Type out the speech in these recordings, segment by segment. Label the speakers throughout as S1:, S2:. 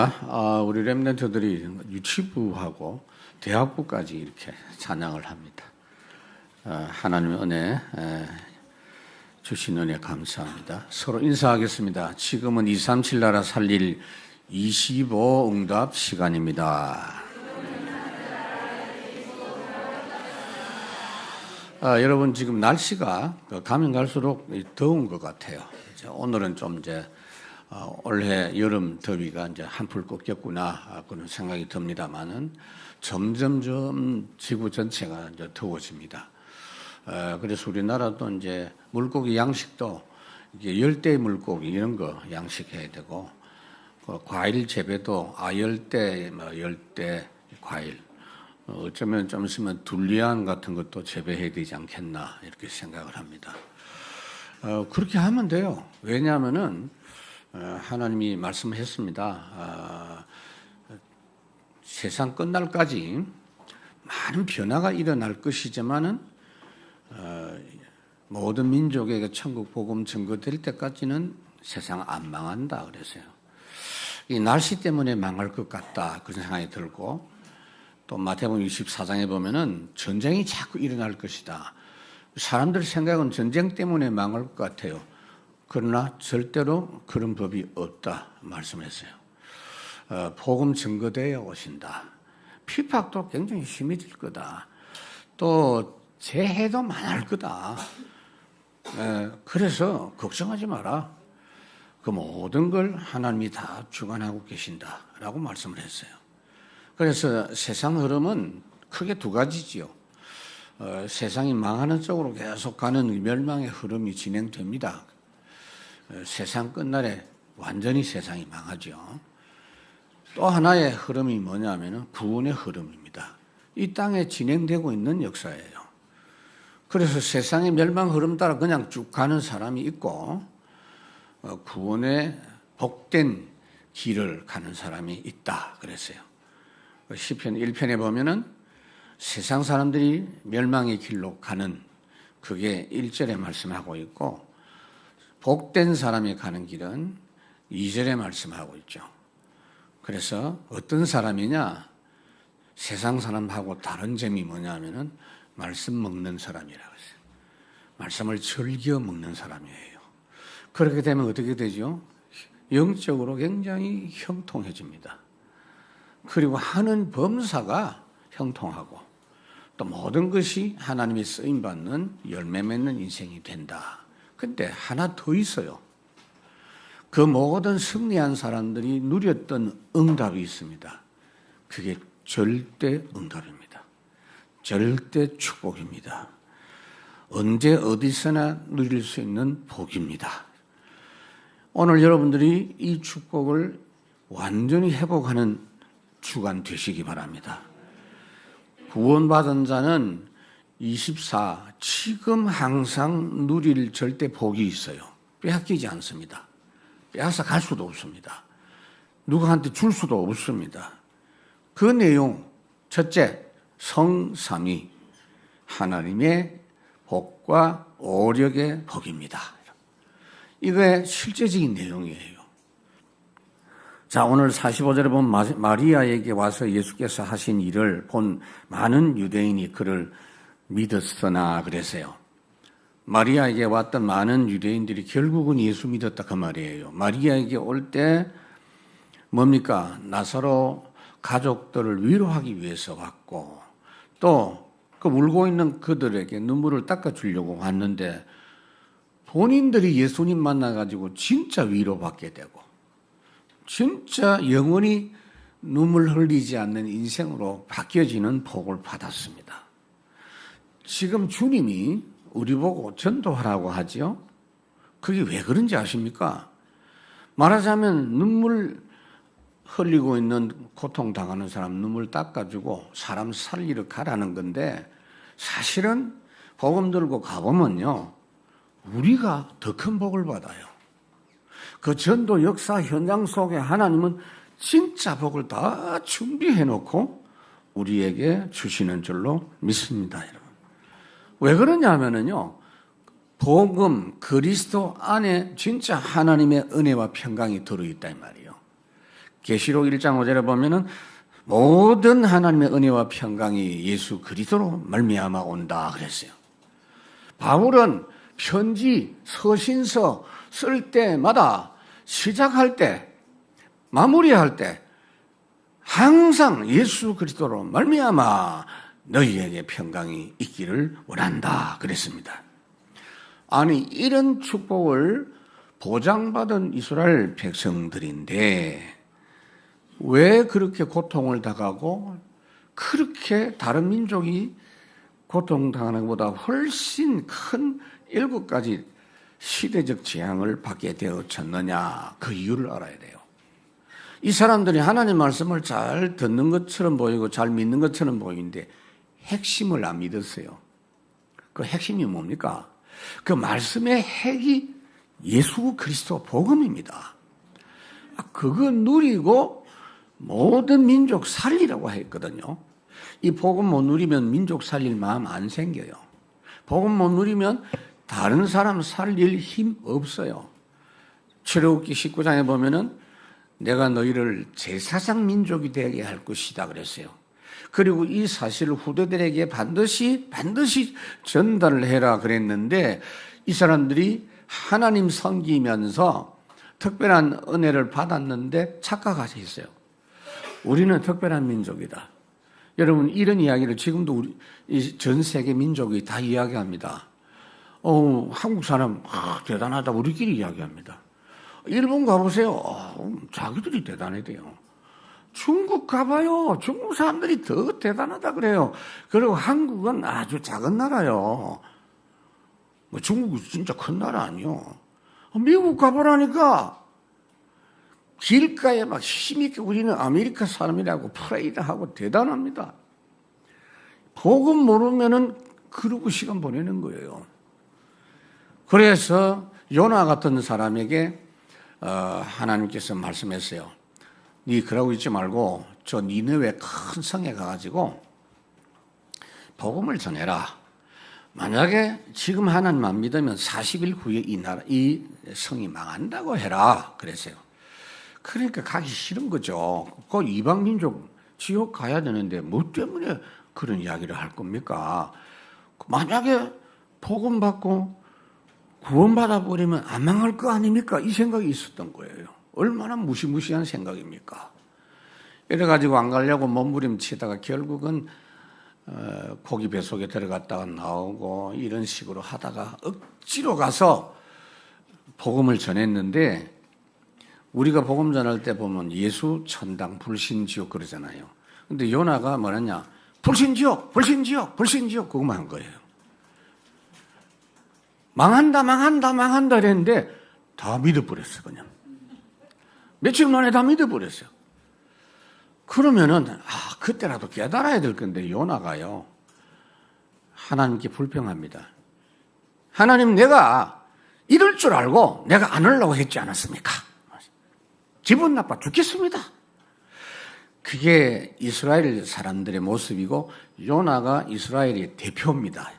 S1: 좋습니다. 우리 렘넌트들이 유치부하고 대학부까지 이렇게 찬양을 합니다. 하나님의 은혜, 주신 은혜 감사합니다. 서로 인사하겠습니다. 지금은 237 나라 살릴 25 응답 시간입니다. 여러분 지금 날씨가 가면 갈수록 더운 것 같아요. 오늘은 좀 이제 올해 여름 더위가 이제 한풀 꺾였구나 그런 생각이 듭니다만은 점점점 지구 전체가 이제 더워집니다. 그래서 우리나라도 이제 물고기 양식도 이게 열대 물고기 이런 거 양식해야 되고 과일 재배도 아열대, 열대 과일 어쩌면 좀 있으면 둘리안 같은 것도 재배해야 되지 않겠나 이렇게 생각을 합니다. 그렇게 하면 돼요. 왜냐하면은 하나님이 말씀했습니다. 세상 끝날까지 많은 변화가 일어날 것이지만은 모든 민족에게 천국 복음 증거될 때까지는 세상 안 망한다 그래서요. 이 날씨 때문에 망할 것 같다 그런 생각이 들고 또 마태복음 24장에 보면은 전쟁이 자꾸 일어날 것이다. 사람들 생각은 전쟁 때문에 망할 것 같아요. 그러나 절대로 그런 법이 없다 말씀했어요. 복음 증거되어 오신다. 피팍도 굉장히 심해질 거다. 또 재해도 많을 거다. 그래서 걱정하지 마라. 그 모든 걸 하나님이 다 주관하고 계신다라고 말씀을 했어요. 그래서 세상 흐름은 크게 두 가지지요. 세상이 망하는 쪽으로 계속 가는 멸망의 흐름이 진행됩니다. 세상 끝날에 완전히 세상이 망하죠. 또 하나의 흐름이 뭐냐면 구원의 흐름입니다. 이 땅에 진행되고 있는 역사예요. 그래서 세상의 멸망 흐름 따라 그냥 쭉 가는 사람이 있고 구원의 복된 길을 가는 사람이 있다 그랬어요. 시편 1편에 보면은 세상 사람들이 멸망의 길로 가는 그게 1절에 말씀하고 있고 복된 사람이 가는 길은 2절에 말씀하고 있죠. 그래서 어떤 사람이냐? 세상 사람하고 다른 점이 뭐냐면은 말씀 먹는 사람이라고 했어요. 말씀을 즐겨 먹는 사람이에요. 그렇게 되면 어떻게 되죠? 영적으로 굉장히 형통해집니다. 그리고 하는 범사가 형통하고 또 모든 것이 하나님의 쓰임받는 열매 맺는 인생이 된다. 근데 하나 더 있어요. 그 모든 승리한 사람들이 누렸던 응답이 있습니다. 그게 절대 응답입니다. 절대 축복입니다. 언제 어디서나 누릴 수 있는 복입니다. 오늘 여러분들이 이 축복을 완전히 회복하는 주간 되시기 바랍니다. 구원받은 자는 24 지금 항상 누릴 절대 복이 있어요. 빼앗기지 않습니다. 빼앗아 갈 수도 없습니다. 누구한테 줄 수도 없습니다. 그 내용 첫째 성삼위 하나님의 복과 오력의 복입니다. 이게 실제적인 내용이에요. 자, 오늘 45절에 보면 마리아에게 와서 예수께서 하신 일을 본 많은 유대인이 그를 믿었으나 그랬어요. 마리아에게 왔던 많은 유대인들이 결국은 예수 믿었다 그 말이에요. 마리아에게 올 때 뭡니까? 나사로 가족들을 위로하기 위해서 왔고 또 그 울고 있는 그들에게 눈물을 닦아주려고 왔는데 본인들이 예수님 만나가지고 진짜 위로받게 되고 진짜 영원히 눈물 흘리지 않는 인생으로 바뀌어지는 복을 받았습니다. 지금 주님이 우리 보고 전도하라고 하죠. 그게 왜 그런지 아십니까? 말하자면 눈물 흘리고 있는 고통당하는 사람 눈물 닦아주고 사람 살리러 가라는 건데 사실은 복음 들고 가보면요. 우리가 더 큰 복을 받아요. 그 전도 역사 현장 속에 하나님은 진짜 복을 다 준비해 놓고 우리에게 주시는 줄로 믿습니다. 여러분. 왜 그러냐 하면은요. 복음 그리스도 안에 진짜 하나님의 은혜와 평강이 들어있다 이 말이에요. 계시록 1장 5절에 보면은 모든 하나님의 은혜와 평강이 예수 그리스도로 말미암아 온다 그랬어요. 바울은 편지, 서신서 쓸 때마다 시작할 때, 마무리할 때 항상 예수 그리스도로 말미암아 너희에게 평강이 있기를 원한다 그랬습니다. 아니 이런 축복을 보장받은 이스라엘 백성들인데 왜 그렇게 고통을 당하고 그렇게 다른 민족이 고통당하는 것보다 훨씬 큰 7가지 시대적 재앙을 받게 되었느냐 그 이유를 알아야 돼요. 이 사람들이 하나님 말씀을 잘 듣는 것처럼 보이고 잘 믿는 것처럼 보이는데 핵심을 안 믿었어요. 그 핵심이 뭡니까? 그 말씀의 핵이 예수 그리스도 복음입니다. 그거 누리고 모든 민족 살리라고 했거든요. 이 복음 못 누리면 민족 살릴 마음 안 생겨요. 복음 못 누리면 다른 사람 살릴 힘 없어요. 출애굽기 19장에 보면은 내가 너희를 제사장 민족이 되게 할 것이다 그랬어요. 그리고 이 사실을 후대들에게 반드시 전달을 해라 그랬는데 이 사람들이 하나님 섬기면서 특별한 은혜를 받았는데 착각하셨어요. 우리는 특별한 민족이다. 여러분 이런 이야기를 지금도 우리 전 세계 민족이 다 이야기합니다. 한국 사람 대단하다 우리끼리 이야기합니다. 일본 가보세요. 자기들이 대단하대요. 중국 가봐요. 중국 사람들이 더 대단하다 그래요. 그리고 한국은 아주 작은 나라요. 중국이 진짜 큰 나라 아니요. 미국 가보라니까 길가에 막 힘있게 우리는 아메리카 사람이라고 프레이드하고 대단합니다. 복음 모르면은 그러고 시간 보내는 거예요. 그래서 요나 같은 사람에게 하나님께서 말씀했어요. 네 그러고 있지 말고 저 니느웨 큰 성에 가가지고 복음을 전해라. 만약에 지금 하나님 안 믿으면 40일 후에 이 성이 망한다고 해라. 그랬어요. 그러니까 가기 싫은 거죠. 그 이방 민족 지옥 가야 되는데 뭐 때문에 그런 이야기를 할 겁니까? 만약에 복음 받고 구원받아 버리면 안 망할 거 아닙니까? 이 생각이 있었던 거예요. 얼마나 무시무시한 생각입니까? 이래가지고 안 가려고 몸부림치다가 결국은 고기 뱃속에 들어갔다가 나오고 이런 식으로 하다가 억지로 가서 복음을 전했는데 우리가 복음 전할 때 보면 예수 천당 불신지옥 그러잖아요. 근데 요나가 뭐랬냐? 불신지옥 그거만 한 거예요. 망한다 그랬는데 다 믿어버렸어 그냥. 며칠 만에 다 믿어버렸어요. 그러면은 그때라도 깨달아야 될 건데 요나가요. 하나님께 불평합니다. 하나님 내가 이럴 줄 알고 내가 안 하려고 했지 않았습니까? 기분 나빠 죽겠습니다. 그게 이스라엘 사람들의 모습이고 요나가 이스라엘의 대표입니다.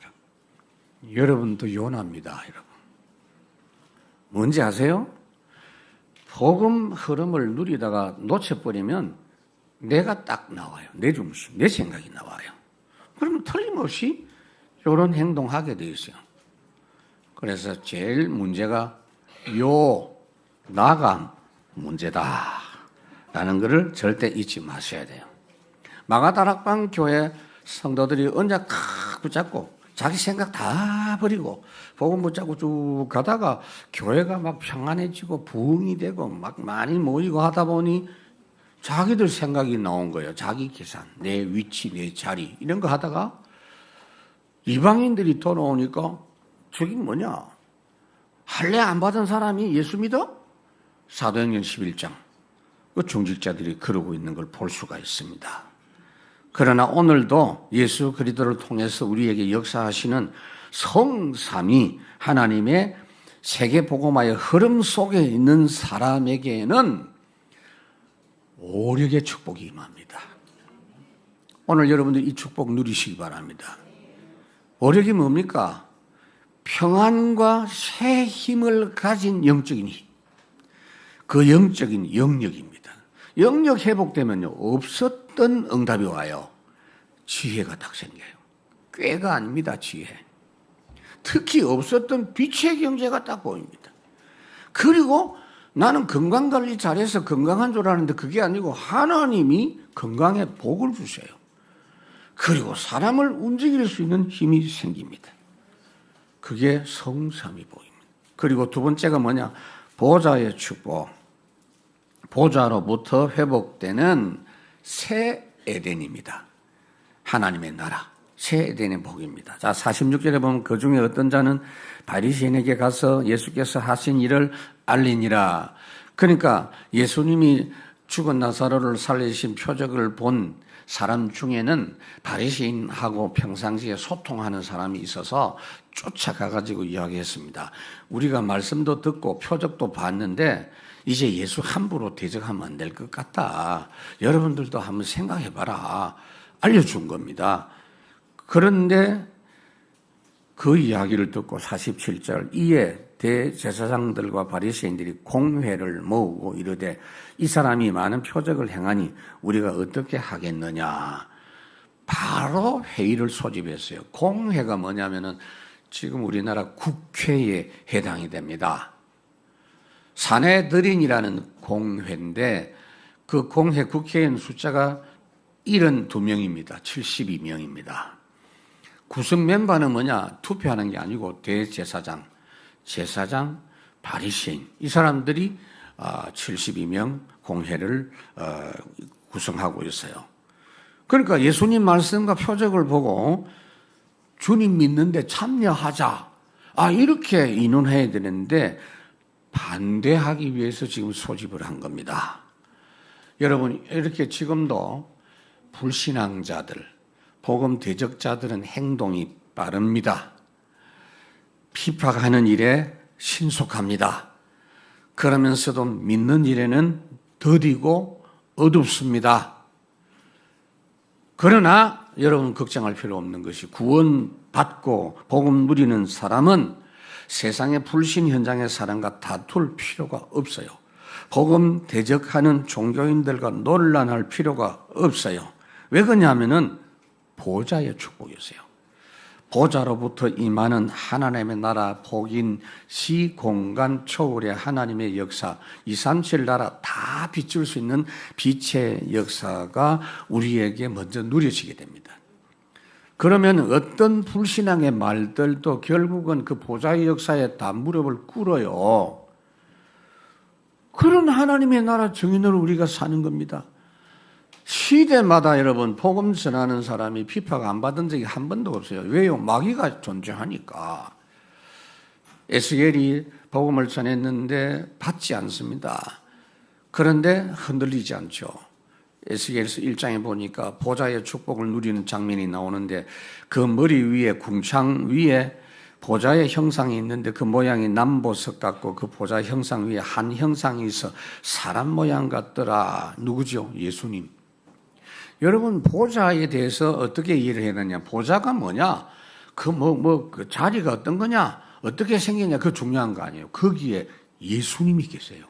S1: 여러분도 요나입니다. 여러분. 뭔지 아세요? 복음 흐름을 누리다가 놓쳐버리면 내가 딱 나와요. 내 중심, 내 생각이 나와요. 그러면 틀림없이 이런 행동하게 돼 있어요. 그래서 제일 문제가 나가 문제다 라는 것을 절대 잊지 마셔야 돼요. 마가다락방 교회 성도들이 언제 칵 붙잡고 자기 생각 다 버리고 복음 붙잡고 쭉 가다가 교회가 막 평안해지고 부흥이 되고 막 많이 모이고 하다 보니 자기들 생각이 나온 거예요. 자기 계산, 내 위치, 내 자리 이런 거 하다가 이방인들이 돌아오니까 저기 뭐냐? 할례 안 받은 사람이 예수 믿어? 사도행전 11장 그 중직자들이 그러고 있는 걸 볼 수가 있습니다. 그러나 오늘도 예수 그리스도를 통해서 우리에게 역사하시는 성삼위 하나님의 세계 복음화의 흐름 속에 있는 사람에게는 오력의 축복이 임합니다. 오늘 여러분들 이 축복 누리시기 바랍니다. 오력이 뭡니까? 평안과 새 힘을 가진 영적인 힘. 그 영적인 영역입니다. 영역 회복되면요, 없었던 응답이 와요. 지혜가 딱 생겨요. 꾀가 아닙니다, 지혜. 특히 없었던 빛의 경제가 딱 보입니다. 그리고 나는 건강관리 잘해서 건강한 줄 알았는데 그게 아니고 하나님이 건강에 복을 주셔요. 그리고 사람을 움직일 수 있는 힘이 생깁니다. 그게 성삼위 복입니다. 그리고 두 번째가 뭐냐? 보좌의 축복. 보좌로부터 회복되는 새 에덴입니다. 하나님의 나라, 새 에덴의 복입니다. 자, 46절에 보면 그 중에 어떤 자는 바리새인에게 가서 예수께서 하신 일을 알리니라. 그러니까 예수님이 죽은 나사로를 살리신 표적을 본 사람 중에는 바리새인하고 평상시에 소통하는 사람이 있어서 쫓아가가지고 이야기했습니다. 우리가 말씀도 듣고 표적도 봤는데 이제 예수 함부로 대적하면 안 될 것 같다. 여러분들도 한번 생각해봐라. 알려준 겁니다. 그런데 그 이야기를 듣고 47절 이에 대제사장들과 바리새인들이 공회를 모으고 이르되 이 사람이 많은 표적을 행하니 우리가 어떻게 하겠느냐. 바로 회의를 소집했어요. 공회가 뭐냐면은 지금 우리나라 국회에 해당이 됩니다. 사내들인이라는 공회인데 그 공회 국회의원 숫자가 72명입니다. 72명입니다. 구성 멤버는 뭐냐? 투표하는 게 아니고 대제사장, 제사장, 바리새인 이 사람들이 72명 공회를 구성하고 있어요. 그러니까 예수님 말씀과 표적을 보고 주님 믿는데 참여하자. 이렇게 인원해야 되는데 반대하기 위해서 지금 소집을 한 겁니다. 여러분, 이렇게 지금도 불신앙자들, 복음 대적자들은 행동이 빠릅니다. 피파하는 일에 신속합니다. 그러면서도 믿는 일에는 더디고 어둡습니다. 그러나 여러분 걱정할 필요 없는 것이 구원받고 복음 누리는 사람은 세상의 불신 현장의 사람과 다툴 필요가 없어요. 복음 대적하는 종교인들과 논란할 필요가 없어요. 왜 그러냐면은 보좌의 축복이었어요. 보좌로부터 임하는 하나님의 나라 복인 시공간 초월의 하나님의 역사 237 나라 다 비출 수 있는 빛의 역사가 우리에게 먼저 누려지게 됩니다. 그러면 어떤 불신앙의 말들도 결국은 그 보좌의 역사에 다 무릎을 꿇어요. 그런 하나님의 나라 증인으로 우리가 사는 겁니다. 시대마다 여러분 복음 전하는 사람이 비파가 안 받은 적이 한 번도 없어요. 왜요? 마귀가 존재하니까. 에스겔이 복음을 전했는데 받지 않습니다. 그런데 흔들리지 않죠. 에스겔서 1장에 보니까 보좌의 축복을 누리는 장면이 나오는데 그 머리 위에 궁창 위에 보좌의 형상이 있는데 그 모양이 남보석 같고 그 보좌 형상 위에 한 형상이 있어 사람 모양 같더라. 누구죠? 예수님. 여러분 보좌에 대해서 어떻게 이해를 했느냐? 보좌가 뭐냐? 그 자리가 어떤 거냐? 어떻게 생겼냐? 그거 중요한 거 아니에요. 거기에 예수님이 계세요.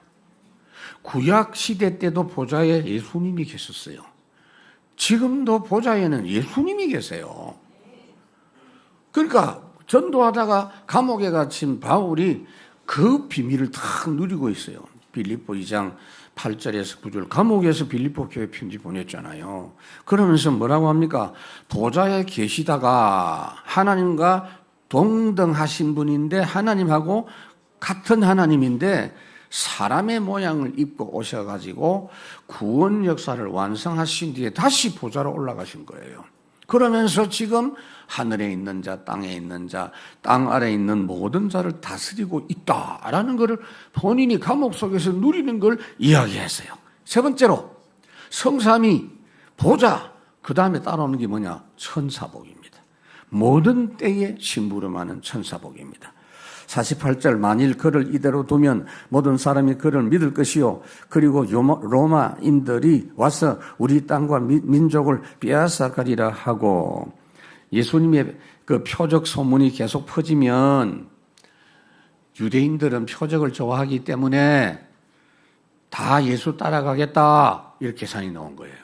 S1: 구약 시대 때도 보좌에 예수님이 계셨어요. 지금도 보좌에는 예수님이 계세요. 그러니까 전도하다가 감옥에 갇힌 바울이 그 비밀을 탁 누리고 있어요. 빌립보 2장 8절에서 9절 감옥에서 빌립보 교회 편지 보냈잖아요. 그러면서 뭐라고 합니까? 보좌에 계시다가 하나님과 동등하신 분인데 하나님하고 같은 하나님인데 사람의 모양을 입고 오셔가지고 구원 역사를 완성하신 뒤에 다시 보좌로 올라가신 거예요. 그러면서 지금 하늘에 있는 자, 땅에 있는 자, 땅 아래에 있는 모든 자를 다스리고 있다라는 것을 본인이 감옥 속에서 누리는 걸 이야기했어요. 세 번째로 성삼위, 보좌, 그 다음에 따라오는 게 뭐냐? 천사복입니다. 모든 때에 심부름하는 천사복입니다. 48절 만일 그를 이대로 두면 모든 사람이 그를 믿을 것이요 그리고 로마인들이 와서 우리 땅과 민족을 빼앗아가리라 하고 예수님의 그 표적 소문이 계속 퍼지면 유대인들은 표적을 좋아하기 때문에 다 예수 따라가겠다. 이렇게 계산이 나온 거예요.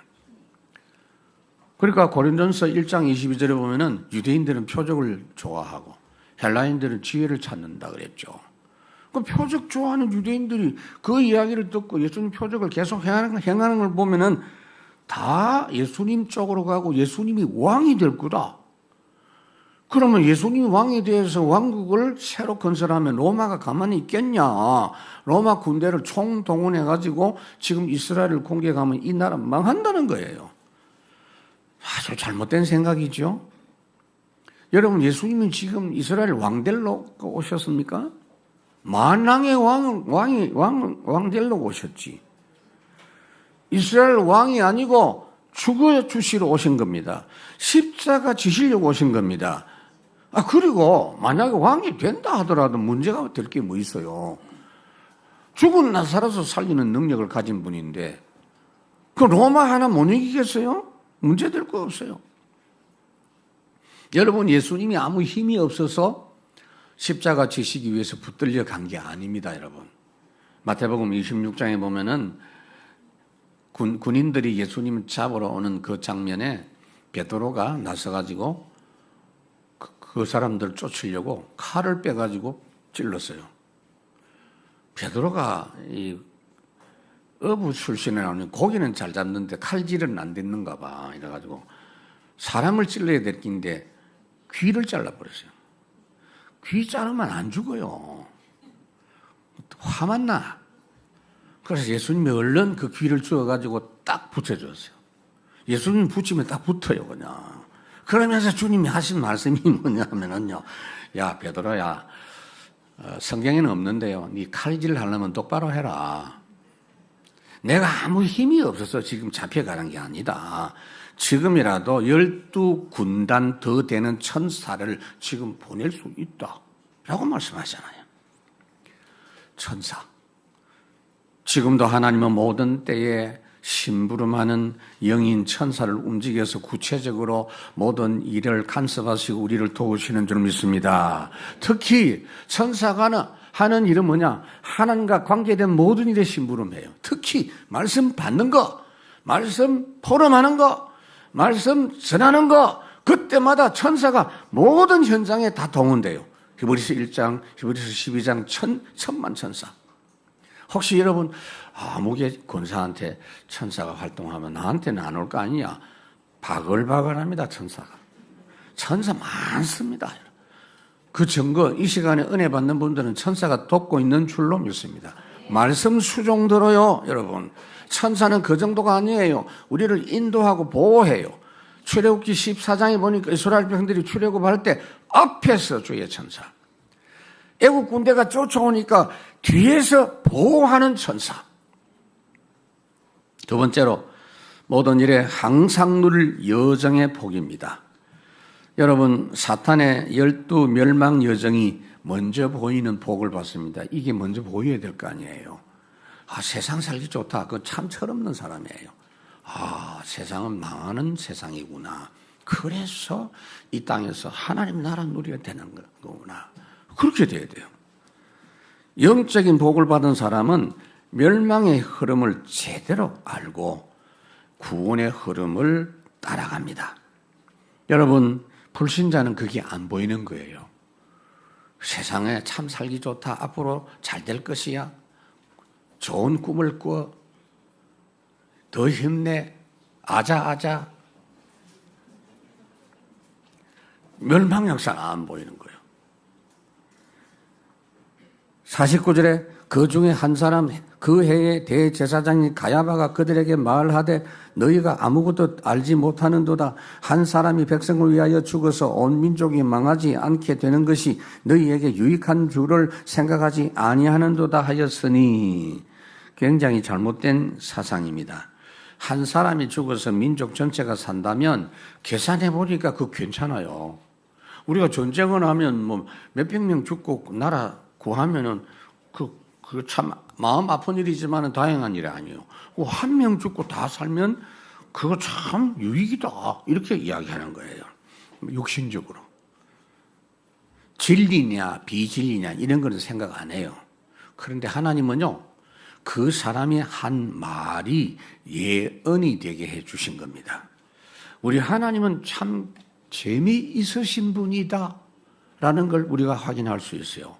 S1: 그러니까 고린도전서 1장 22절에 보면은 유대인들은 표적을 좋아하고 헬라인들은 지혜를 찾는다 그랬죠. 그 표적 좋아하는 유대인들이 그 이야기를 듣고 예수님 표적을 계속 행하는 걸 보면은 다 예수님 쪽으로 가고 예수님이 왕이 될 거다. 그러면 예수님이 왕이 되어서 왕국을 새로 건설하면 로마가 가만히 있겠냐. 로마 군대를 총동원해가지고 지금 이스라엘을 공격하면 이 나라 망한다는 거예요. 아주 잘못된 생각이죠. 여러분, 예수님이 지금 이스라엘 왕되러 오셨습니까? 만왕의 왕되러 오셨지. 이스라엘 왕이 아니고 죽어 주시러 오신 겁니다. 십자가 지시려고 오신 겁니다. 그리고 만약에 왕이 된다 하더라도 문제가 될 게 뭐 있어요. 죽은 나사로를 살리는 능력을 가진 분인데 그 로마 하나 못 이기겠어요? 문제될 거 없어요. 여러분, 예수님이 아무 힘이 없어서 십자가 지시기 위해서 붙들려 간 게 아닙니다, 여러분. 마태복음 26장에 보면은 군인들이 예수님을 잡으러 오는 그 장면에 베드로가 나서가지고 그 사람들 쫓으려고 칼을 빼가지고 찔렀어요. 베드로가 이 어부 출신에 나오는 고기는 잘 잡는데 칼질은 안 됐는가 봐. 이래가지고 사람을 찔러야 될 긴데 귀를 잘라버렸어요. 귀 자르면 안 죽어요. 화만 나. 그래서 예수님이 얼른 그 귀를 주워가지고 딱 붙여줬어요. 예수님 붙이면 딱 붙어요, 그냥. 그러면서 주님이 하신 말씀이 뭐냐면요. 야, 베드로야, 성경에는 없는데요. 네 칼질 하려면 똑바로 해라. 내가 아무 힘이 없어서 지금 잡혀가는 게 아니다. 지금이라도 12군단 더 되는 천사를 지금 보낼 수 있다. 라고 말씀하잖아요. 천사. 지금도 하나님은 모든 때에 심부름하는 영인 천사를 움직여서 구체적으로 모든 일을 간섭하시고 우리를 도우시는 줄 믿습니다. 특히 천사가 하는 일은 뭐냐? 하나님과 관계된 모든 일에 심부름해요. 특히 말씀 받는 거, 말씀 포럼하는 거, 말씀 전하는 거, 그때마다 천사가 모든 현장에 다 동원돼요. 히브리서 1장, 히브리서 12장 천만 천사. 혹시 여러분 아무개 권사한테 천사가 활동하면 나한테는 안 올 거 아니냐? 바글바글합니다. 천사가. 천사 많습니다. 그 증거, 이 시간에 은혜 받는 분들은 천사가 돕고 있는 줄로 믿습니다. 말씀 수종 들어요, 여러분. 천사는 그 정도가 아니에요. 우리를 인도하고 보호해요. 출애굽기 14장에 보니까 이스라엘 백성들이 출애굽할 때 앞에서 주의 천사, 애국 군대가 쫓아오니까 뒤에서 보호하는 천사. 두 번째로 모든 일에 항상 누릴 여정의 복입니다. 여러분, 사탄의 12 멸망 여정이 먼저 보이는 복을 받습니다. 이게 먼저 보여야 될 거 아니에요. 세상 살기 좋다. 그거 참 철없는 사람이에요. 세상은 망하는 세상이구나. 그래서 이 땅에서 하나님 나라 누리게 되는 거구나. 그렇게 돼야 돼요. 영적인 복을 받은 사람은 멸망의 흐름을 제대로 알고 구원의 흐름을 따라갑니다. 여러분, 불신자는 그게 안 보이는 거예요. 세상에 참 살기 좋다. 앞으로 잘 될 것이야. 좋은 꿈을 꾸어. 더 힘내. 아자. 멸망 역사는 안 보이는 거예요. 49절에 그 중에 한 사람, 그 해의 대제사장인 가야바가 그들에게 말하되 너희가 아무것도 알지 못하는도다. 한 사람이 백성을 위하여 죽어서 온 민족이 망하지 않게 되는 것이 너희에게 유익한 줄을 생각하지 아니하는도다 하였으니, 굉장히 잘못된 사상입니다. 한 사람이 죽어서 민족 전체가 산다면 계산해 보니까 그거 괜찮아요. 우리가 전쟁을 하면 뭐 몇백 명 죽고 나라 구하면은 그 참 마음 아픈 일이지만은 다행한 일이 아니에요. 한 명 죽고 다 살면 그거 참 유익이다. 이렇게 이야기하는 거예요. 육신적으로. 진리냐 비진리냐 이런 거는 생각 안 해요. 그런데 하나님은요, 그 사람이 한 말이 예언이 되게 해 주신 겁니다. 우리 하나님은 참 재미있으신 분이다 라는 걸 우리가 확인할 수 있어요.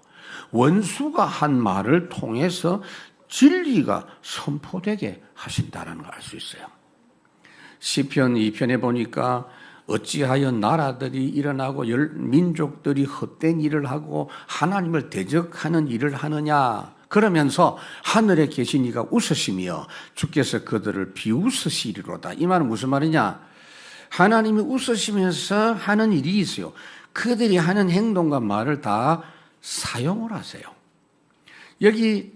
S1: 원수가 한 말을 통해서 진리가 선포되게 하신다는 걸 알 수 있어요. 시편 2편에 보니까 어찌하여 나라들이 일어나고 민족들이 헛된 일을 하고 하나님을 대적하는 일을 하느냐. 그러면서 하늘에 계신 이가 웃으시며 주께서 그들을 비웃으시리로다. 이 말은 무슨 말이냐? 하나님이 웃으시면서 하는 일이 있어요. 그들이 하는 행동과 말을 다 사용을 하세요. 여기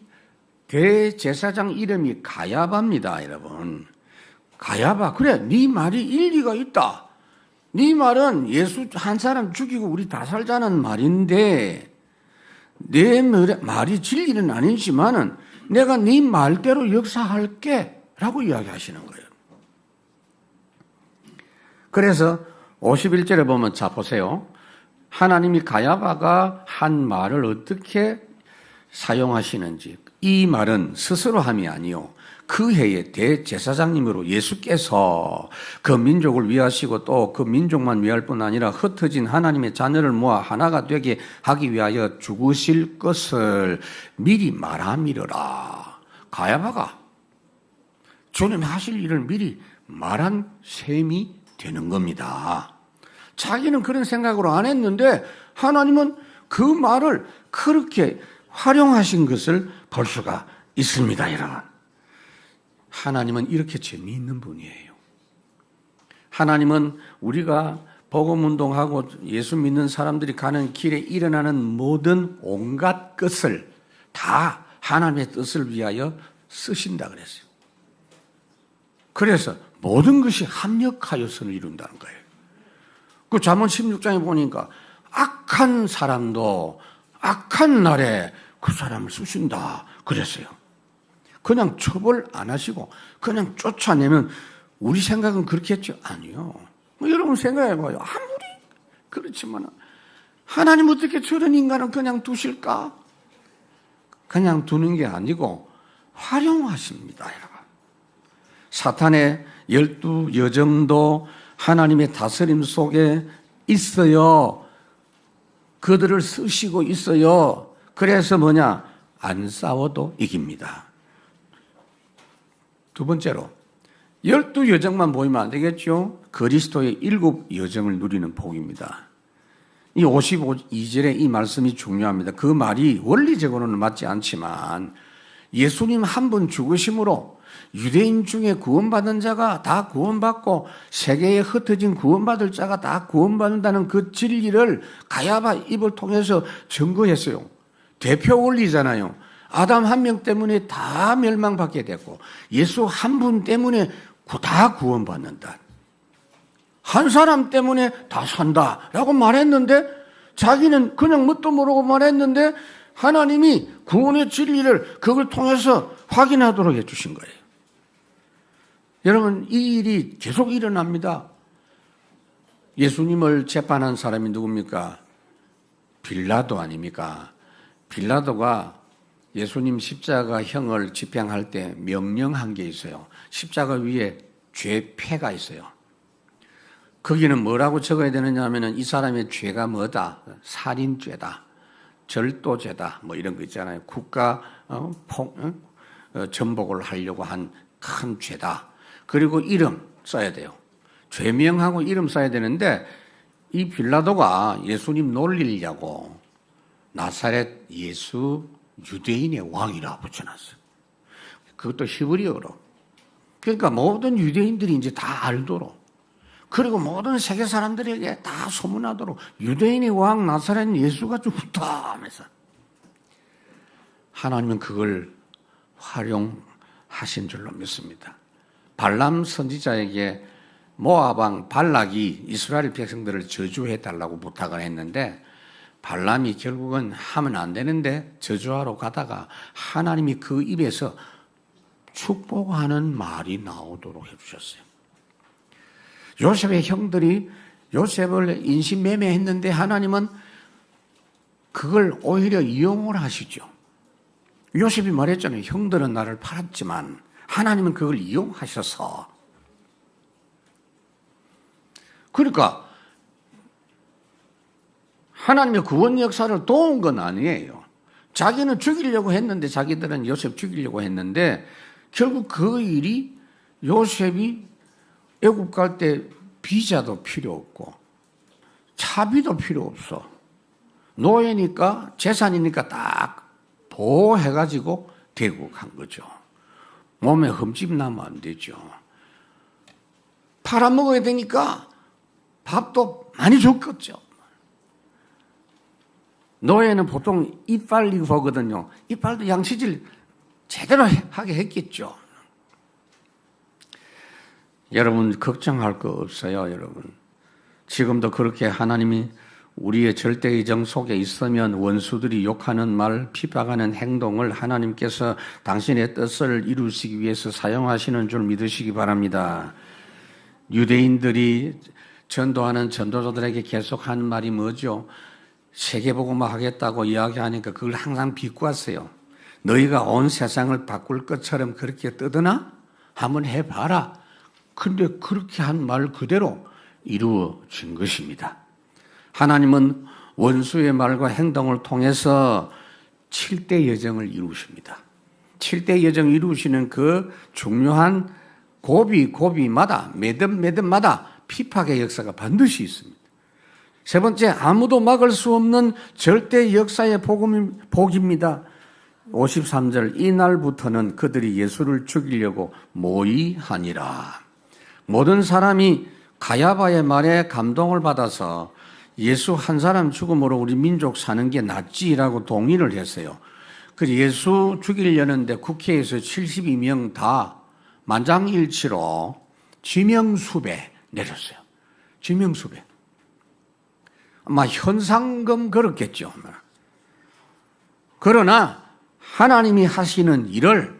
S1: 대제사장 이름이 가야바입니다, 여러분. 가야바, 그래, 네 말이 일리가 있다. 네 말은 예수 한 사람 죽이고 우리 다 살자는 말인데 내 말이 진리는 아니지만은 내가 네 말대로 역사할게 라고 이야기하시는 거예요. 그래서 51절에 보면 자 보세요. 하나님이 가야바가 한 말을 어떻게 사용하시는지. 이 말은 스스로 함이 아니요 그 해에 대제사장님으로 예수께서 그 민족을 위하시고 또 그 민족만 위할 뿐 아니라 흩어진 하나님의 자녀를 모아 하나가 되게 하기 위하여 죽으실 것을 미리 말함이러라. 가야바가 주님이 하실 일을 미리 말한 셈이 되는 겁니다. 자기는 그런 생각으로 안 했는데 하나님은 그 말을 그렇게 활용하신 것을 볼 수가 있습니다, 여러분. 하나님은 이렇게 재미있는 분이에요. 하나님은 우리가 복음운동하고 예수 믿는 사람들이 가는 길에 일어나는 모든 온갖 것을 다 하나님의 뜻을 위하여 쓰신다 그랬어요. 그래서 모든 것이 합력하여 선을 이룬다는 거예요. 그 잠언 16장에 보니까 악한 사람도 악한 날에 그 사람을 쓰신다 그랬어요. 그냥 처벌 안 하시고 그냥 쫓아내면 우리 생각은 그렇겠죠? 아니요. 여러분 생각해봐요. 아무리 그렇지만 하나님 어떻게 저런 인간을 그냥 두실까? 그냥 두는 게 아니고 활용하십니다, 여러분. 사탄의 12 여정도 하나님의 다스림 속에 있어요. 그들을 쓰시고 있어요. 그래서 뭐냐? 안 싸워도 이깁니다. 두 번째로 12 여정만 보이면 안 되겠죠. 그리스도의 7 여정을 누리는 복입니다. 이 52절의 이 말씀이 중요합니다. 그 말이 원리적으로는 맞지 않지만 예수님 한 분 죽으심으로 유대인 중에 구원받은 자가 다 구원받고 세계에 흩어진 구원받을 자가 다 구원받는다는 그 진리를 가야바 입을 통해서 증거했어요. 대표 원리잖아요. 아담 한 명 때문에 다 멸망받게 됐고 예수 한 분 때문에 다 구원받는다. 한 사람 때문에 다 산다라고 말했는데 자기는 그냥 뭣도 모르고 말했는데 하나님이 구원의 진리를 그걸 통해서 확인하도록 해주신 거예요. 여러분 이 일이 계속 일어납니다. 예수님을 재판한 사람이 누굽니까? 빌라도 아닙니까? 빌라도가 예수님 십자가형을 집행할 때 명령한 게 있어요. 십자가 위에 죄패가 있어요. 거기는 뭐라고 적어야 되느냐 하면은 이 사람의 죄가 뭐다? 살인죄다. 절도죄다. 뭐 이런 거 있잖아요. 국가 전복을 하려고 한 큰 죄다. 그리고 이름 써야 돼요. 죄명하고 이름 써야 되는데 이 빌라도가 예수님 놀리려고 나사렛 예수 유대인의 왕이라 붙여놨어요. 그것도 히브리어로. 그러니까 모든 유대인들이 이제 다 알도록 그리고 모든 세계 사람들에게 다 소문하도록 유대인의 왕 나사렛 예수가 죽다 하면서 하나님은 그걸 활용하신 줄로 믿습니다. 발람 선지자에게 모압 왕 발락이 이스라엘 백성들을 저주해달라고 부탁을 했는데 발람이 결국은 하면 안 되는데 저주하러 가다가 하나님이 그 입에서 축복하는 말이 나오도록 해주셨어요. 요셉의 형들이 요셉을 인신매매했는데 하나님은 그걸 오히려 이용을 하시죠. 요셉이 말했잖아요. 형들은 나를 팔았지만 하나님은 그걸 이용하셔서. 그러니까 하나님의 구원 역사를 도운 건 아니에요. 자기는 죽이려고 했는데, 자기들은 요셉 죽이려고 했는데 결국 그 일이 요셉이 애굽 갈 때 비자도 필요 없고 차비도 필요 없어. 노예니까 재산이니까 딱 보호해가지고 데리고 간 거죠. 몸에 흠집 나면 안 되죠. 팔아먹어야 되니까 밥도 많이 줬겠죠. 노예는 보통 이빨이 보거든요. 이빨도 양치질 제대로 하게 했겠죠. 여러분 걱정할 거 없어요. 여러분 지금도 그렇게 하나님이 우리의 절대의정 속에 있으면 원수들이 욕하는 말, 비방하는 행동을 하나님께서 당신의 뜻을 이루시기 위해서 사용하시는 줄 믿으시기 바랍니다. 유대인들이 전도하는 전도자들에게 계속 하는 말이 뭐죠? 세계복음화 하겠다고 이야기하니까 그걸 항상 비꼬았어요. 너희가 온 세상을 바꿀 것처럼 그렇게 떠드나? 한번 해봐라. 근데 그렇게 한 말 그대로 이루어진 것입니다. 하나님은 원수의 말과 행동을 통해서 7대 여정을 이루십니다. 7대 여정 이루시는 그 중요한 고비마다 매듭마다 피팍의 역사가 반드시 있습니다. 세 번째, 아무도 막을 수 없는 절대 역사의 복입니다. 53절, 이날부터는 그들이 예수를 죽이려고 모의하니라. 모든 사람이 가야바의 말에 감동을 받아서 예수 한 사람 죽음으로 우리 민족 사는 게 낫지라고 동의를 했어요. 그래서 예수 죽이려는데 국회에서 72명 다 만장일치로 지명수배 내렸어요. 지명수배. 아마 현상금 그렇겠죠. 그러나 하나님이 하시는 일을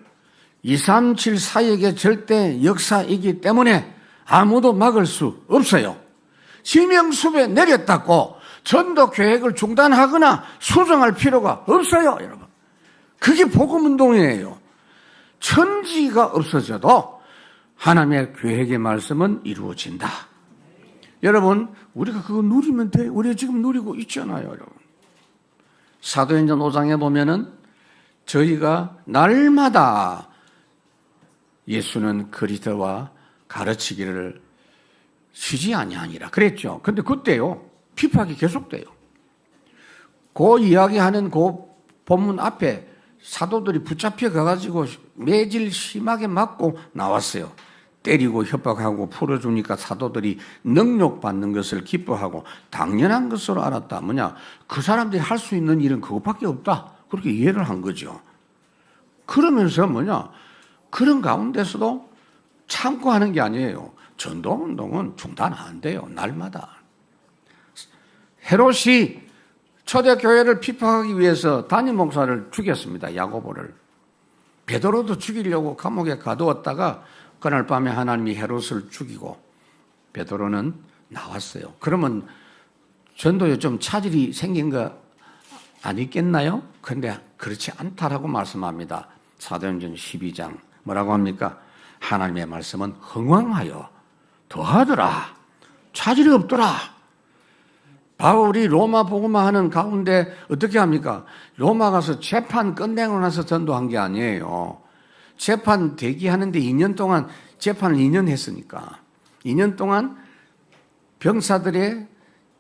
S1: 237 사역의 절대 역사이기 때문에 아무도 막을 수 없어요. 지명수배 내렸다고 전도 계획을 중단하거나 수정할 필요가 없어요, 여러분. 그게 복음운동이에요. 천지가 없어져도 하나님의 계획의 말씀은 이루어진다. 여러분, 우리가 그거 누리면 돼. 우리가 지금 누리고 있잖아요, 여러분. 사도행전 5장에 보면은 저희가 날마다 예수는 그리스도와 가르치기를 쉬지 아니하니라 그랬죠. 근데 그때요, 피팍이 계속돼요. 그 이야기하는 그 본문 앞에 사도들이 붙잡혀 가가지고 매질 심하게 맞고 나왔어요. 때리고 협박하고 풀어주니까 사도들이 능력받는 것을 기뻐하고 당연한 것으로 알았다. 뭐냐? 그 사람들이 할 수 있는 일은 그것밖에 없다. 그렇게 이해를 한 거죠. 그러면서 뭐냐? 그런 가운데서도 참고 하는 게 아니에요. 전도운동은 중단 안 돼요. 날마다. 헤롯이 초대교회를 피파하기 위해서 담임 목사를 죽였습니다. 야고보를. 베드로도 죽이려고 감옥에 가두었다가 그날 밤에 하나님이 헤롯을 죽이고 베드로는 나왔어요. 그러면 전도에 좀 차질이 생긴 거 아니겠나요? 그런데 그렇지 않다라고 말씀합니다. 사도행전 12장 뭐라고 합니까? 하나님의 말씀은 흥왕하여 더하더라. 차질이 없더라. 바울이 로마 복음화 하는 가운데 어떻게 합니까? 로마 가서 재판 끝내고 나서 전도한 게 아니에요. 재판 대기하는데 2년 동안 재판을 2년 했으니까 2년 동안 병사들의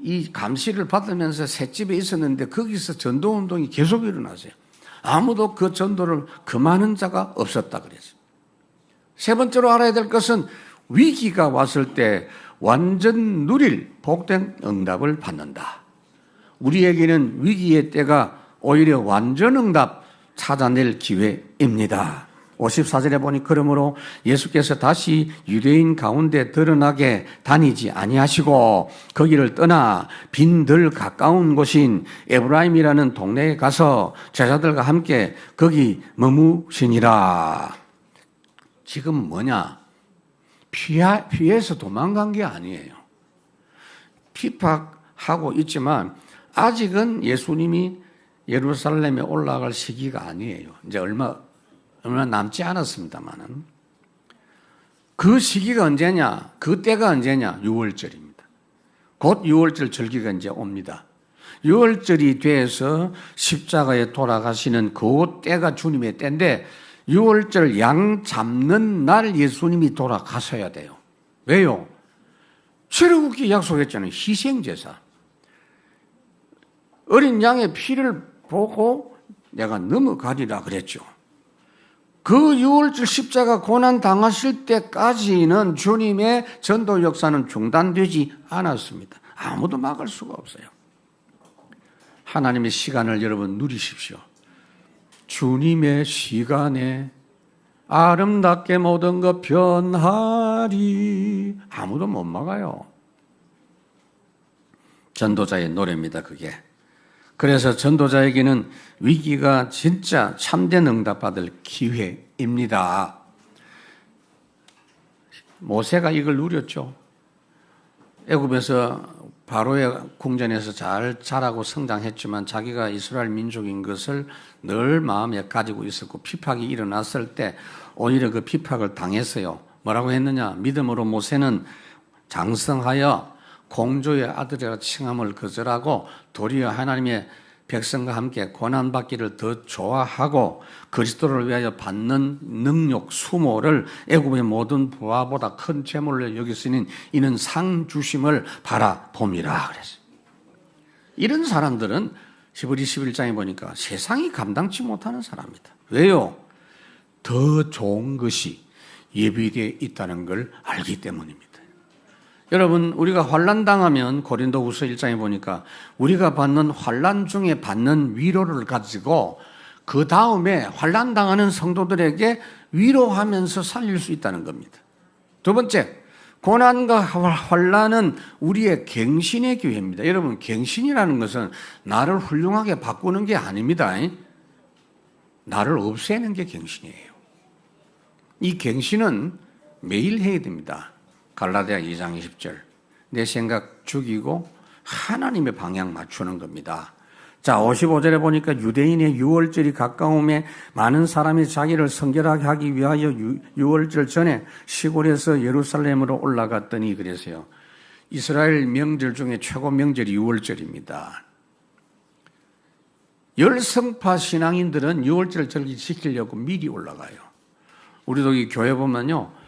S1: 이 감시를 받으면서 셋집에 있었는데 거기서 전도운동이 계속 일어났어요. 아무도 그 전도를 금하는 자가 없었다 그랬어요. 세 번째로 알아야 될 것은 위기가 왔을 때 완전 누릴 복된 응답을 받는다. 우리에게는 위기의 때가 오히려 완전 응답 찾아낼 기회입니다. 54절에 보니 그러므로 예수께서 다시 유대인 가운데 드러나게 다니지 아니하시고 거기를 떠나 빈들 가까운 곳인 에브라임이라는 동네에 가서 제자들과 함께 거기 머무시니라. 지금 뭐냐? 피해서 도망간 게 아니에요. 피팍하고 있지만 아직은 예수님이 예루살렘에 올라갈 시기가 아니에요. 이제 얼마 남지 않았습니다만은 그 시기가 언제냐? 그 때가 언제냐? 6월절입니다. 곧 6월절 절기가 이제 옵니다. 6월절이 돼서 십자가에 돌아가시는 그 때가 주님의 때인데 6월절 양 잡는 날 예수님이 돌아가셔야 돼요. 왜요? 출애굽기 약속했잖아요. 희생제사. 어린 양의 피를 보고 내가 넘어가리라 그랬죠. 그 6월절 십자가 고난 당하실 때까지는 주님의 전도 역사는 중단되지 않았습니다. 아무도 막을 수가 없어요. 하나님의 시간을 여러분 누리십시오. 주님의 시간에 아름답게 모든 것 변하리. 아무도 못 막아요. 전도자의 노래입니다, 그게. 그래서 전도자에게는 위기가 진짜 참된 응답받을 기회입니다. 모세가 이걸 누렸죠. 애굽에서 바로의 궁전에서 잘 자라고 성장했지만 자기가 이스라엘 민족인 것을 늘 마음에 가지고 있었고 핍박이 일어났을 때 오히려 그 핍박을 당했어요. 뭐라고 했느냐? 믿음으로 모세는 장성하여 공주의 아들이라 칭함을 거절하고 도리어 하나님의 백성과 함께 고난받기를 더 좋아하고 그리스도를 위하여 받는 능력, 수모를 애굽의 모든 부하보다 큰 재물로 여겼으니 이는 상 주심을 바라봄이라 그랬어요. 이런 사람들은 히브리 11장에 보니까 세상이 감당치 못하는 사람이다. 왜요? 더 좋은 것이 예비되어 있다는 걸 알기 때문입니다. 여러분, 우리가 환난 당하면 고린도후서 1장에 보니까 우리가 받는 환난 중에 받는 위로를 가지고 그 다음에 환난 당하는 성도들에게 위로하면서 살릴 수 있다는 겁니다. 두 번째, 고난과 환난은 우리의 갱신의 기회입니다. 여러분, 갱신이라는 것은 나를 훌륭하게 바꾸는 게 아닙니다. 나를 없애는 게 갱신이에요. 이 갱신은 매일 해야 됩니다. 갈라디아 2장 20절. 내 생각 죽이고 하나님의 방향 맞추는 겁니다. 자, 55절에 보니까 유대인의 6월절이 가까움에 많은 사람이 자기를 성결하게 하기 위하여 6월절 전에 시골에서 예루살렘으로 올라갔더니 그래서요. 이스라엘 명절 중에 최고 명절이 6월절입니다. 열성파 신앙인들은 6월절 절기 지키려고 미리 올라가요. 우리도 이 교회 보면요.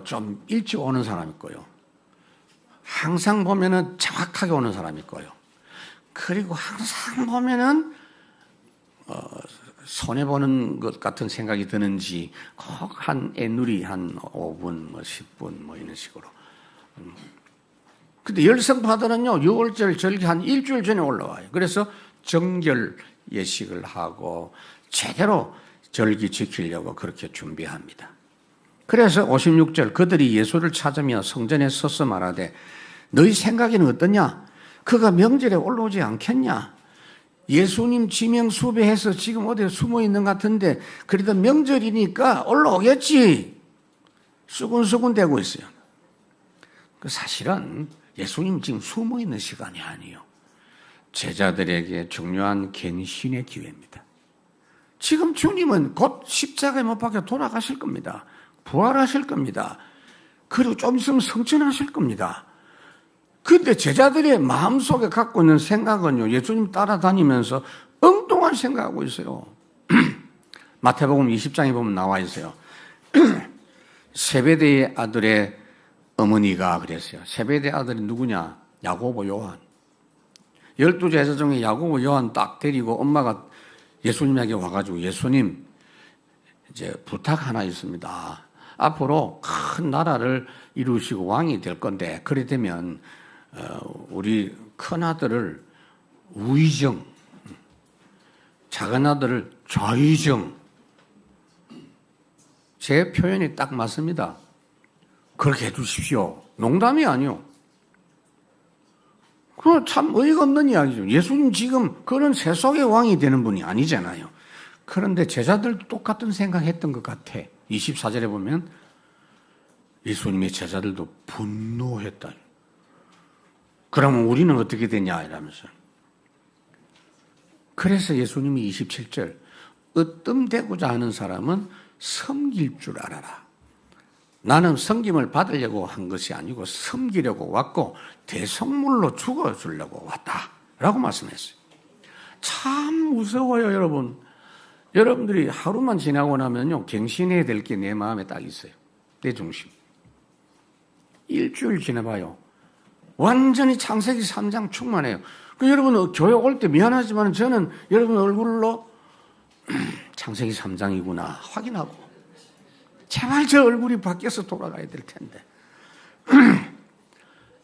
S1: 좀 일찍 오는 사람 있고요. 항상 보면은 정확하게 오는 사람 있고요. 그리고 항상 보면은 손해보는 것 같은 생각이 드는지 꼭 한 애누리 한 5분, 10분 이런 식으로. 근데 열성파들은요, 6월절 절기 한 일주일 전에 올라와요. 그래서 정결 예식을 하고 제대로 절기 지키려고 그렇게 준비합니다. 그래서 56절 그들이 예수를 찾으며 성전에 서서 말하되 너희 생각에는 어떠냐? 그가 명절에 올라오지 않겠냐? 예수님 지명 수배해서 지금 어디에 숨어 있는 것 같은데 그래도 명절이니까 올라오겠지. 수군수군 대고 있어요. 사실은 예수님 지금 숨어 있는 시간이 아니에요. 제자들에게 중요한 갱신의 기회입니다. 지금 주님은 곧 십자가에 못 박혀 돌아가실 겁니다. 부활하실 겁니다. 그리고 좀 있으면 성천하실 겁니다. 그런데 제자들의 마음속에 갖고 있는 생각은요, 예수님 따라다니면서 엉뚱한 생각하고 있어요. 마태복음 20장에 보면 나와 있어요. 세베대의 아들의 어머니가 그랬어요. 세베대의 아들이 누구냐? 야고보, 요한. 12제자 중에 야고보, 요한 딱 데리고 엄마가 예수님에게 와가지고 예수님, 이제 부탁 하나 있습니다. 앞으로 큰 나라를 이루시고 왕이 될 건데 그래 되면 우리 큰 아들을 우의정, 작은 아들을 좌의정. 제 표현이 딱 맞습니다. 그렇게 해주십시오. 농담이 아니요. 그거 참 어이가 없는 이야기죠. 예수님 지금 그런 세속의 왕이 되는 분이 아니잖아요. 그런데 제자들도 똑같은 생각했던 것 같아. 24절에 보면 예수님의 제자들도 분노했다. 그러면 우리는 어떻게 되냐 이러면서. 그래서 예수님이 27절 으뜸되고자 하는 사람은 섬길 줄 알아라. 나는 섬김을 받으려고 한 것이 아니고 섬기려고 왔고 대속물로 죽어주려고 왔다 라고 말씀했어요. 참 무서워요, 여러분. 여러분들이 하루만 지나고 나면요, 갱신해야 될 게 내 마음에 딱 있어요. 내 중심. 일주일 지나봐요. 완전히 창세기 3장 충만해요. 여러분, 교회 올 때 미안하지만 저는 여러분 얼굴로 창세기 3장이구나 확인하고, 제발 저 얼굴이 바뀌어서 돌아가야 될 텐데.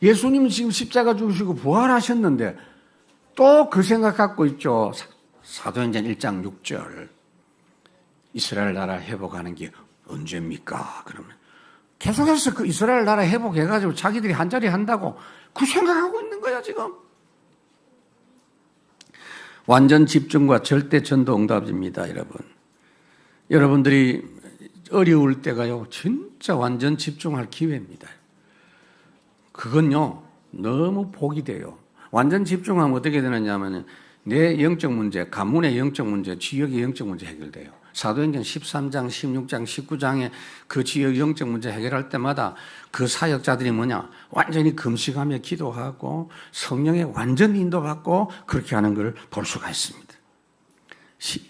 S1: 예수님은 지금 십자가 죽으시고 부활하셨는데 또 그 생각 갖고 있죠. 사도행전 1장 6절. 이스라엘 나라 회복하는 게 언제입니까? 그러면 계속해서 그 이스라엘 나라 회복해가지고 자기들이 한자리 한다고 그 생각하고 있는 거야, 지금. 완전 집중과 절대 전도 응답입니다, 여러분. 여러분들이 어려울 때가요, 진짜 완전 집중할 기회입니다. 그건요, 너무 복이 돼요. 완전 집중하면 어떻게 되느냐면 내 영적 문제, 가문의 영적 문제, 지역의 영적 문제 해결돼요. 사도행전 13장, 16장, 19장에 그 지역 영적 문제 해결할 때마다 그 사역자들이 뭐냐? 완전히 금식하며 기도하고 성령의 완전 인도받고 그렇게 하는 걸 볼 수가 있습니다.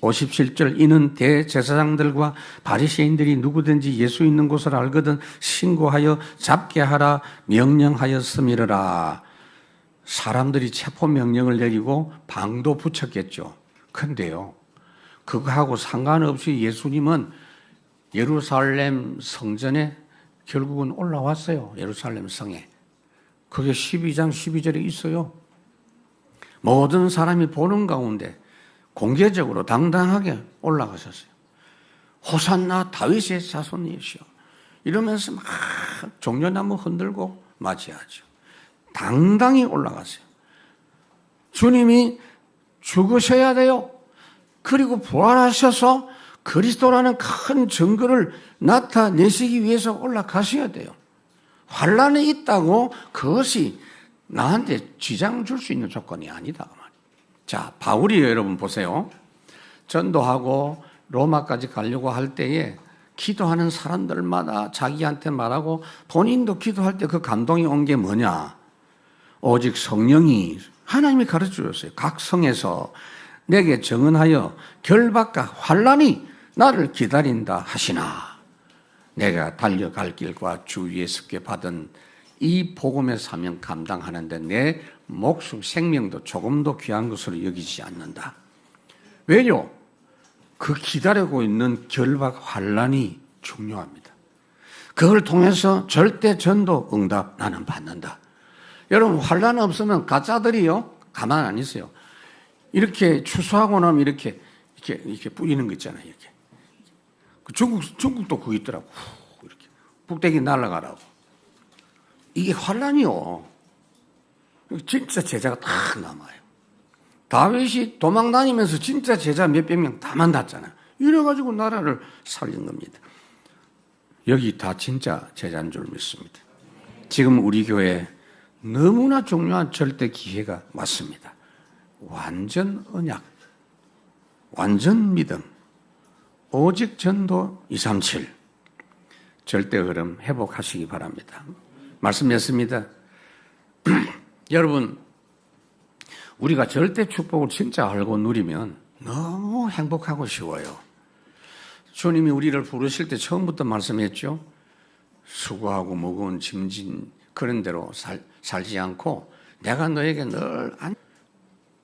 S1: 57절, 이는 대제사장들과 바리새인들이 누구든지 예수 있는 곳을 알거든 신고하여 잡게 하라 명령하였음이라. 사람들이 체포 명령을 내리고 방도 붙였겠죠. 근데요, 그거하고 상관없이 예수님은 예루살렘 성전에 결국은 올라왔어요. 예루살렘 성에. 그게 12장 12절에 있어요. 모든 사람이 보는 가운데 공개적으로 당당하게 올라가셨어요. 호산나 다윗의 자손이시여 이러면서 막 종려나무 흔들고 맞이하죠. 당당히 올라갔어요. 주님이 죽으셔야 돼요. 그리고 부활하셔서 그리스도라는 큰 증거를 나타내시기 위해서 올라가셔야 돼요. 환란이 있다고 그것이 나한테 지장 줄 수 있는 조건이 아니다. 자, 바울이 여러분 보세요. 전도하고 로마까지 가려고 할 때에 기도하는 사람들마다 자기한테 말하고 본인도 기도할 때 그 감동이 온 게 뭐냐? 오직 성령이 하나님이 가르쳐 줬어요. 각 성에서 내게 정언하여 결박과 환란이 나를 기다린다 하시나 내가 달려갈 길과 주 예수께 받은 이 복음의 사명 감당하는데 내 목숨 생명도 조금도 귀한 것으로 여기지 않는다. 왜요? 그 기다리고 있는 결박 환란이 중요합니다. 그걸 통해서 절대 전도 응답 나는 받는다. 여러분 환란 없으면 가짜들이요 가만 안 있어요. 이렇게 추수하고 나면 이렇게 뿌리는 거 있잖아요. 이렇게 중국도 그거 있더라고. 이렇게 북대기 날아가라고. 이게 환란이요. 진짜 제자가 다 남아요. 다윗이 도망 다니면서 진짜 제자 몇백 명 다 만났잖아요. 이래가지고 나라를 살린 겁니다. 여기 다 진짜 제자인 줄 믿습니다. 지금 우리 교회 너무나 중요한 절대 기회가 왔습니다. 완전 언약, 완전 믿음, 오직 전도 237 절대 흐름 회복하시기 바랍니다. 말씀했습니다. 여러분, 우리가 절대 축복을 진짜 알고 누리면 너무 행복하고 쉬워요. 주님이 우리를 부르실 때 처음부터 말씀했죠. 수고하고 무거운 짐진 그런 대로 살지 않고 내가 너에게 늘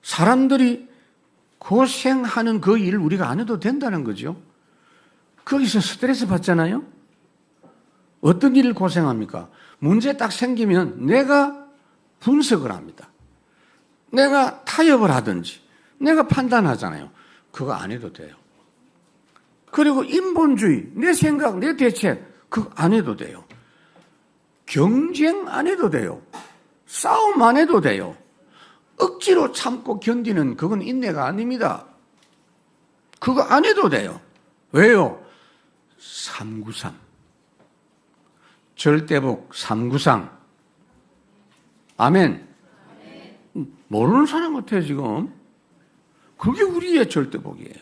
S1: 사람들이 고생하는 그 일 우리가 안 해도 된다는 거죠. 거기서 스트레스 받잖아요. 어떤 일을 고생합니까? 문제 딱 생기면 내가 분석을 합니다. 내가 타협을 하든지 내가 판단하잖아요. 그거 안 해도 돼요. 그리고 인본주의, 내 생각, 내 대책 그거 안 해도 돼요. 경쟁 안 해도 돼요. 싸움 안 해도 돼요. 억지로 참고 견디는 그건 인내가 아닙니다. 그거 안 해도 돼요. 왜요? 393 절대복 393 아멘. 모르는 사람 같아요 지금. 그게 우리의 절대복이에요.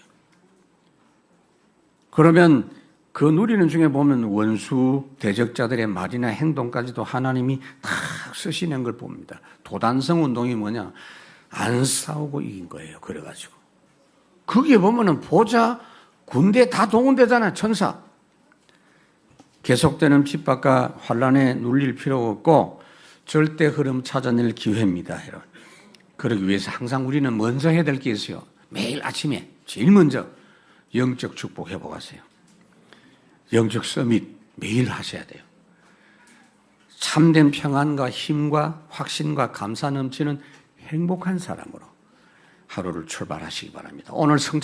S1: 그러면 그 누리는 중에 보면 원수 대적자들의 말이나 행동까지도 하나님이 다 쓰시는 걸 봅니다. 도단성 운동이 뭐냐? 안 싸우고 이긴 거예요. 그래가지고 거기에 보면은 보자 군대 다 동원되잖아요. 천사. 계속되는 핍박과 환란에 눌릴 필요가 없고 절대 흐름 찾아낼 기회입니다. 여러분. 그러기 위해서 항상 우리는 먼저 해야 될 게 있어요. 매일 아침에 제일 먼저 영적 축복 회복하세요. 영적 서밋 매일 하셔야 돼요. 참된 평안과 힘과 확신과 감사 넘치는 행복한 사람으로 하루를 출발하시기 바랍니다. 오늘 성찬